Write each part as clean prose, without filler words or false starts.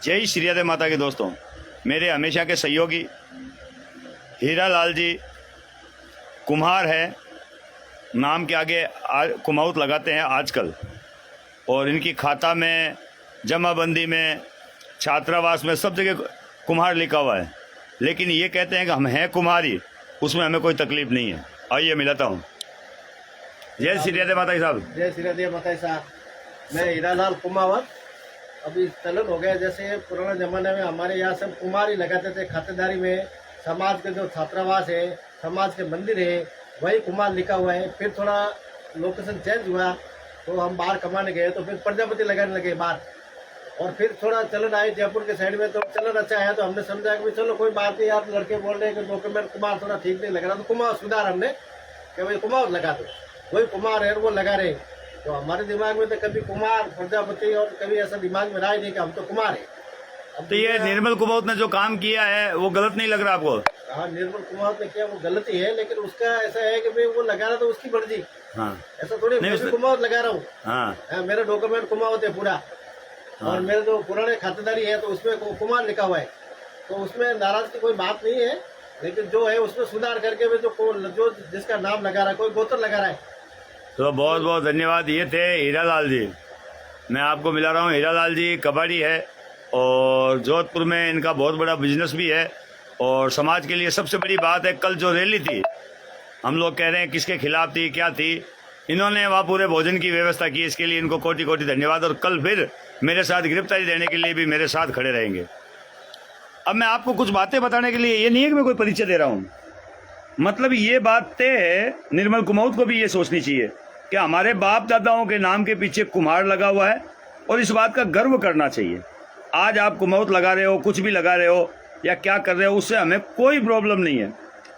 जय श्री राधे माता के दोस्तों। मेरे हमेशा के सहयोगी हीरा लाल जी कुम्हार है, नाम के आगे कुमाऊत लगाते हैं आजकल, और इनकी खाता में, जमाबंदी में, छात्रावास में सब जगह कुम्हार लिखा हुआ है। लेकिन ये कहते हैं कि हम हैं कुम्हारी, उसमें हमें कोई तकलीफ नहीं है। आइए मिलाता हूँ। जय श्री राधे माता साहब। जय श्री राधे माता साहब। मैं हीरा लाल कुमावत। अभी चलन हो गया, जैसे पुराने ज़माने में हमारे यहाँ सब कुम्हार ही लगाते थे खातेदारी में। समाज के जो छात्रावास है, समाज के मंदिर है, वही कुम्हार लिखा हुआ है। फिर थोड़ा लोकेशन चेंज हुआ तो हम बाहर कमाने गए तो फिर प्रजापति लगाने लगे बाहर। और फिर थोड़ा चलन आए जयपुर के साइड में, तो चलन अच्छा आया तो हमने समझा कि चलो कोई बात नहीं यार, लड़के बोल रहे हैं कि डॉक्यूमेंट कुम्हार थोड़ा ठीक नहीं लग रहा, तो कुम्हार सुधार हमने कि भाई कुम्हार लगा दो। वही कुम्हार है वो लगा रहे। तो हमारे दिमाग में तो कभी कुमार, प्रजापति और कभी ऐसा दिमाग में रहा ही नहीं कि हम तो कुमार है। अब तो ये निर्मल कुमाऊत ने जो काम किया है वो गलत नहीं लग रहा आपको? हाँ, निर्मल कुमाऊत ने किया वो गलत ही है, लेकिन उसका ऐसा है कि भाई वो लगा रहा तो उसकी मर्जी। हाँ, ऐसा थोड़ी मैं भी कुमाऊत लगा रहा हूँ। हाँ, मेरा डॉक्यूमेंट कुमाऊत है पूरा। हाँ। और मेरे जो पुराने खातेदारी है तो उसमें कुमार लिखा हुआ है, तो उसमें नाराज की कोई बात नहीं है। लेकिन जो है उसमें सुधार करके भी जो जिसका नाम लगा रहा है, कोई गोत्र लगा रहा है। तो बहुत बहुत धन्यवाद। ये थे हीरा लाल जी। मैं आपको मिला रहा हूँ। हीरा लाल जी कबाड़ी है और जोधपुर में इनका बहुत बड़ा बिजनेस भी है। और समाज के लिए सबसे बड़ी बात है, कल जो रैली थी, हम लोग कह रहे हैं किसके खिलाफ थी, क्या थी, इन्होंने वहाँ पूरे भोजन की व्यवस्था की। इसके लिए इनको कोटि कोटि धन्यवाद। और कल फिर मेरे साथ गिरफ्तारी देने के लिए भी मेरे साथ खड़े रहेंगे। अब मैं आपको कुछ बातें बताने के लिए, ये नहीं है कि मैं कोई परिचय दे रहा हूँ, मतलब ये बात तय है, निर्मल कुमाऊत को भी ये सोचनी चाहिए कि हमारे बाप दादाओं के नाम के पीछे कुम्हार लगा हुआ है और इस बात का गर्व करना चाहिए। आज आप कुमाऊत लगा रहे हो, कुछ भी लगा रहे हो या क्या कर रहे हो, उससे हमें कोई प्रॉब्लम नहीं है।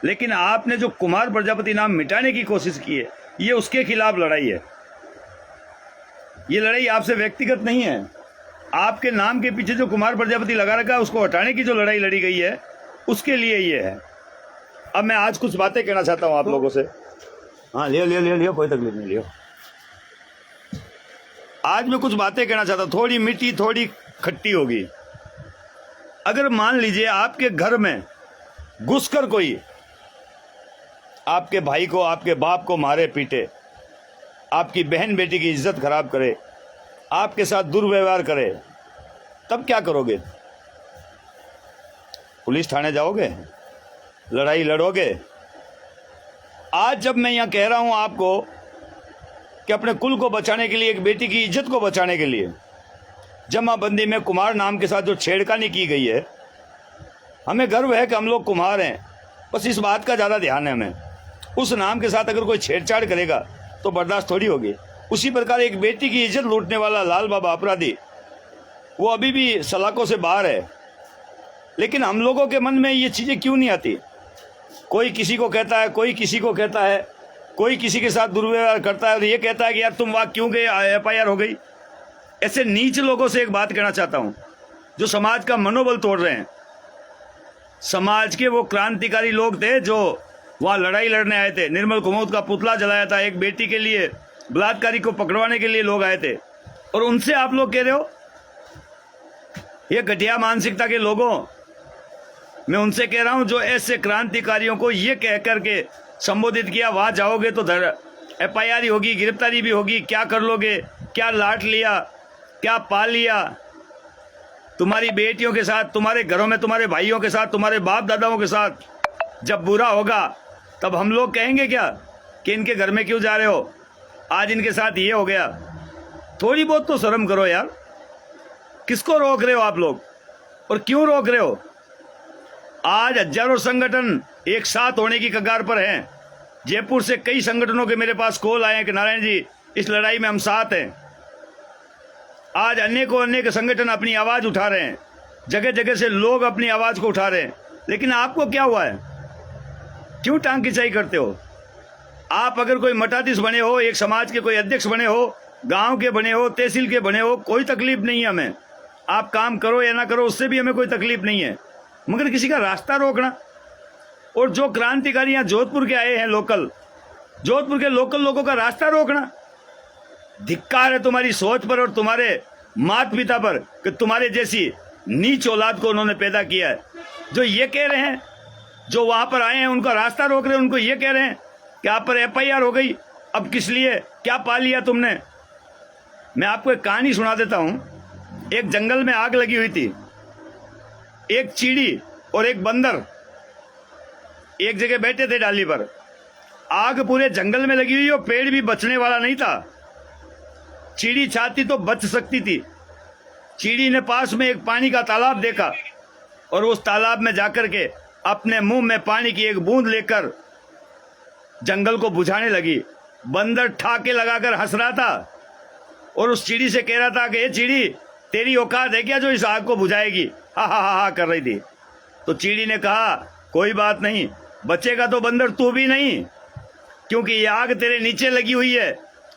लेकिन आपने जो कुमार प्रजापति नाम मिटाने की कोशिश की है, ये उसके खिलाफ लड़ाई है। ये लड़ाई आपसे व्यक्तिगत नहीं है। आपके नाम के पीछे जो कुमार प्रजापति लगा रखा है, उसको हटाने की जो लड़ाई लड़ी गई है, उसके लिए ये है। अब मैं आज कुछ बातें कहना चाहता हूँ आप लोगों से। हाँ, लियो, कोई तकलीफ नहीं, लियो। आज मैं कुछ बातें कहना चाहता हूँ, थोड़ी मीठी थोड़ी खट्टी होगी। अगर मान लीजिए आपके घर में घुसकर कोई आपके भाई को, आपके बाप को मारे पीटे, आपकी बहन बेटी की इज्जत खराब करे, आपके साथ दुर्व्यवहार करे, तब क्या करोगे? पुलिस थाने जाओगे? लड़ाई लड़ोगे? आज जब मैं यहाँ कह रहा हूँ आपको कि अपने कुल को बचाने के लिए, एक बेटी की इज्जत को बचाने के लिए, जमाबंदी में कुमार नाम के साथ जो छेड़खानी की गई है, हमें गर्व है कि हम लोग कुम्हार हैं। बस इस बात का ज़्यादा ध्यान है हमें। उस नाम के साथ अगर कोई छेड़छाड़ करेगा तो बर्दाश्त थोड़ी होगी। उसी प्रकार एक बेटी की इज्जत लूटने वाला लाल बाबा अपराधी, वो अभी भी सलाखों से बाहर है। लेकिन हम लोगों के मन में ये चीज़ें क्यों नहीं आती? कोई किसी को कहता है, कोई किसी को कहता है, कोई किसी के साथ दुर्व्यवहार करता है और ये कहता है कि यार तुम वहाँ क्यों गए, FIR हो गई। ऐसे नीच लोगों से एक बात कहना चाहता हूँ, जो समाज का मनोबल तोड़ रहे हैं। समाज के वो क्रांतिकारी लोग थे जो वहाँ लड़ाई लड़ने आए थे। निर्मल कुमाऊत का पुतला जलाया था, एक बेटी के लिए, बलात्कारी को पकड़वाने के लिए लोग आए थे, और उनसे आप लोग कह रहे हो? ये घटिया मानसिकता के लोगों, मैं उनसे कह रहा हूं जो ऐसे क्रांतिकारियों को ये कह करके संबोधित किया, वहां जाओगे तो FIR ही होगी, गिरफ्तारी भी होगी, क्या कर लोगे, क्या लाट लिया, क्या पाल लिया। तुम्हारी बेटियों के साथ, तुम्हारे घरों में, तुम्हारे भाइयों के साथ, तुम्हारे बाप दादाओं के साथ जब बुरा होगा तब हम लोग कहेंगे क्या कि इनके घर में क्यों जा रहे हो, आज इनके साथ ये हो गया। थोड़ी बहुत तो शर्म करो यार। किसको रोक रहे हो आप लोग और क्यों रोक रहे हो? आज हजारों संगठन एक साथ होने की कगार पर हैं। जयपुर से कई संगठनों के मेरे पास कॉल आए हैं कि नारायण जी, इस लड़ाई में हम साथ हैं। आज अनेक संगठन अपनी आवाज उठा रहे हैं, जगह जगह से लोग अपनी आवाज को उठा रहे हैं। लेकिन आपको क्या हुआ है? क्यों टांग खिंचाई करते हो? आप अगर कोई मठाधीश बने हो, एक समाज के कोई अध्यक्ष बने हो, गांव के बने हो, तहसील के बने हो, कोई तकलीफ नहीं है हमें। आप काम करो या ना करो, उससे भी हमें कोई तकलीफ नहीं है। मगर किसी का रास्ता रोकना, और जो क्रांतिकारी यहाँ जोधपुर के आए हैं, लोकल, जोधपुर के लोकल लोगों का रास्ता रोकना, धिक्कार है तुम्हारी सोच पर और तुम्हारे माता पिता पर कि तुम्हारे जैसी नीच औलाद को उन्होंने पैदा किया है, जो ये कह रहे हैं, जो वहां पर आए हैं उनका रास्ता रोक रहे हैं, उनको ये कह रहे हैं कि आप पर FIR हो गई, अब किस लिए, क्या पा लिया तुमने। मैं आपको एक कहानी सुना देता हूं। एक जंगल में आग लगी हुई थी, एक चीड़ी और एक बंदर एक जगह बैठे थे डाली पर। आग पूरे जंगल में लगी हुई और पेड़ भी बचने वाला नहीं था। चीड़ी चाहती तो बच सकती थी। चीड़ी ने पास में एक पानी का तालाब देखा और उस तालाब में जाकर के अपने मुंह में पानी की एक बूंद लेकर जंगल को बुझाने लगी। बंदर ठाके लगाकर हंस रहा था और उस चीड़ी से कह रहा था कि ये चीड़ी, तेरी औकात है क्या जो इस आग को बुझाएगी। हा हा हा हा कर रही थी। तो चीड़ी ने कहा, कोई बात नहीं, बचेगा तो बंदर तू भी नहीं, क्योंकि ये आग तेरे नीचे लगी हुई है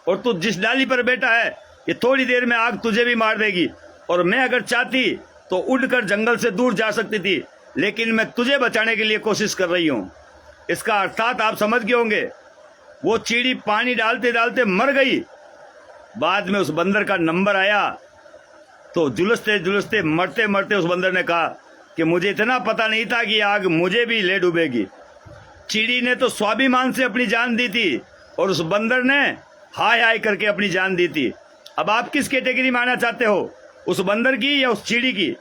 और तू जिस डाली पर बैठा है ये थोड़ी देर में आग तुझे भी मार देगी। और मैं अगर चाहती तो उड़कर जंगल से दूर जा सकती थी, लेकिन मैं तुझे बचाने के लिए कोशिश कर रही हूं। इसका अर्थात आप समझ गए होंगे। वो चीड़ी पानी डालते डालते मर गई। बाद में उस बंदर का नंबर आया तो जुलसते जुलसते मरते मरते उस बंदर ने कहा कि मुझे इतना पता नहीं था कि आग मुझे भी ले डूबेगी। चीड़ी ने तो स्वाभिमान से अपनी जान दी थी और उस बंदर ने हाय हाय करके अपनी जान दी थी। अब आप किस कैटेगरी में आना चाहते हो, उस बंदर की या उस चीड़ी की।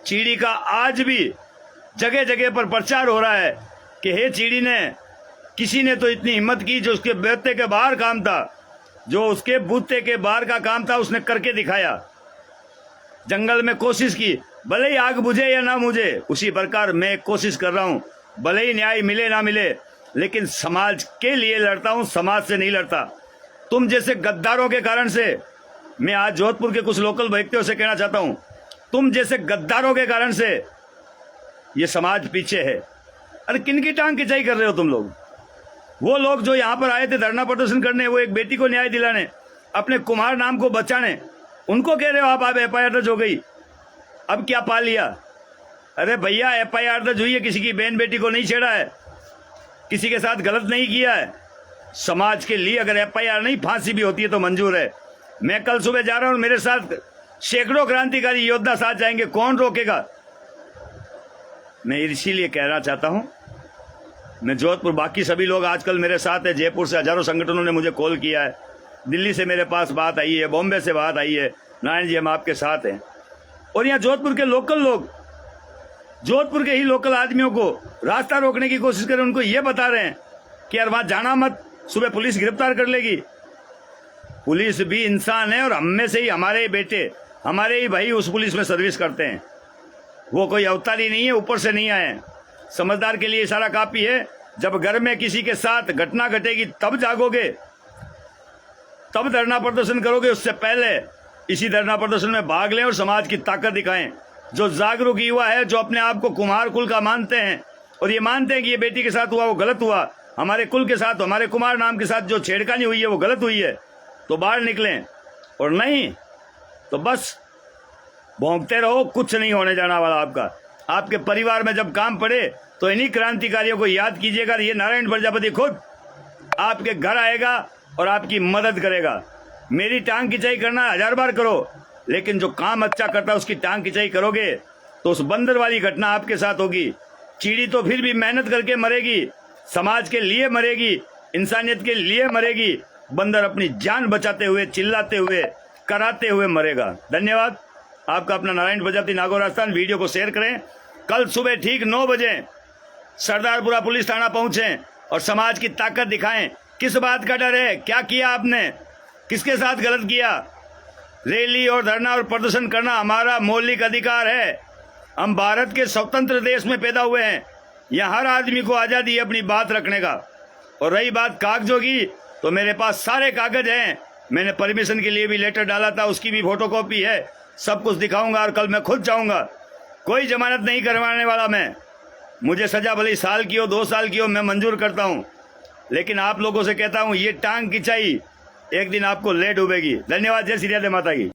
चीड़ी का आज भी जगह जगह पर प्रचार हो रहा है कि हे चीड़ी ने, किसी ने तो इतनी हिम्मत की, जो उसके बूते के बाहर काम था, जो उसके बूते के बाहर का काम था उसने करके दिखाया। जंगल में कोशिश की, भले ही आग बुझे या ना मुझे, उसी प्रकार मैं कोशिश कर रहा हूं, भले ही न्याय मिले ना मिले, लेकिन समाज के लिए लड़ता हूं, समाज से नहीं लड़ता। तुम जैसे गद्दारों के कारण से, मैं आज जोधपुर के कुछ लोकल व्यक्तियों से कहना चाहता हूं, तुम जैसे गद्दारों के कारण से ये समाज पीछे है। अरे किनकी टांग खिंचाई कर रहे हो तुम लोग। वो लोग जो यहाँ पर आए थे धरना प्रदर्शन करने, वो एक बेटी को न्याय दिलाने, अपने कुमार नाम को बचाने, उनको कह रहे हो आप FIR दर्ज हो गई, अब क्या पा लिया। अरे भैया, FIR दर्ज हुई है, किसी की बहन बेटी को नहीं छेड़ा है, किसी के साथ गलत नहीं किया है। समाज के लिए अगर FIR नहीं, फांसी भी होती है तो मंजूर है। मैं कल सुबह जा रहा हूं, मेरे साथ सैकड़ों क्रांतिकारी योद्धा साथ जाएंगे, कौन रोकेगा। मैं इसीलिए कहना चाहता हूं, मैं जोधपुर, बाकी सभी लोग आजकल मेरे साथ है। जयपुर से हजारों संगठनों ने मुझे कॉल किया है, दिल्ली से मेरे पास बात आई है, बॉम्बे से बात आई है, नारायण जी हम आपके साथ हैं। और यहाँ जोधपुर के लोकल लोग, जोधपुर के ही लोकल आदमियों को रास्ता रोकने की कोशिश कर रहे हैं, उनको ये बता रहे हैं कि यार वहां जाना मत, सुबह पुलिस गिरफ्तार कर लेगी। पुलिस भी इंसान है और हम में से ही हमारे ही बेटे, हमारे ही भाई उस पुलिस में सर्विस करते हैं। वो कोई अवतारी नहीं है, ऊपर से नहीं आए। समझदार के लिए इशारा काफी है। जब घर में किसी के साथ घटना घटेगी तब जागोगे, तब धरना प्रदर्शन करोगे। उससे पहले इसी धरना प्रदर्शन में भाग लें और समाज की ताकत दिखाएं। जो जागरूक युवा है, जो अपने आप को कुमार कुल का मानते हैं और ये मानते हैं कि ये बेटी के साथ हुआ वो गलत हुआ, हमारे कुल के साथ, हमारे कुमार नाम के साथ जो छेड़खानी हुई है वो गलत हुई है, तो बाहर निकलें। और नहीं तो बस भौंकते रहो, कुछ नहीं होने जाना वाला आपका। आपके परिवार में जब काम पड़े तो इन्हीं क्रांतिकारियों को याद कीजिएगा। ये नारायण प्रजापति खुद आपके घर आएगा और आपकी मदद करेगा। मेरी टांग खिंचाई करना 1000 बार करो, लेकिन जो काम अच्छा करता है उसकी टांग खिंचाई करोगे तो उस बंदर वाली घटना आपके साथ होगी। चीड़ी तो फिर भी मेहनत करके मरेगी, समाज के लिए मरेगी, इंसानियत के लिए मरेगी। बंदर अपनी जान बचाते हुए, चिल्लाते हुए, कराते हुए मरेगा। धन्यवाद। आपका अपना नारायण प्रजापति, नागौर राजस्थान। वीडियो को शेयर करें। कल सुबह ठीक 9 बजे सरदारपुरा पुलिस थाना पहुंचे और समाज की ताकत दिखाएं। किस बात का डर है, क्या किया आपने, किसके साथ गलत किया। रैली और धरना और प्रदर्शन करना हमारा मौलिक अधिकार है। हम भारत के स्वतंत्र देश में पैदा हुए हैं। यहाँ हर आदमी को आजादी है अपनी बात रखने का। और रही बात कागजों की, तो मेरे पास सारे कागज हैं। मैंने परमिशन के लिए भी लेटर डाला था, उसकी भी फोटोकॉपी है। सब कुछ दिखाऊंगा और कल मैं खुद जाऊंगा। कोई जमानत नहीं करवाने वाला मैं। मुझे सजा भले साल की हो, 2 साल की हो, मैं मंजूर करता हूं। लेकिन आप लोगों से कहता हूं, ये टांग खिंचाई एक दिन आपको ले डूबेगी। धन्यवाद। जय श्री राधे माता की।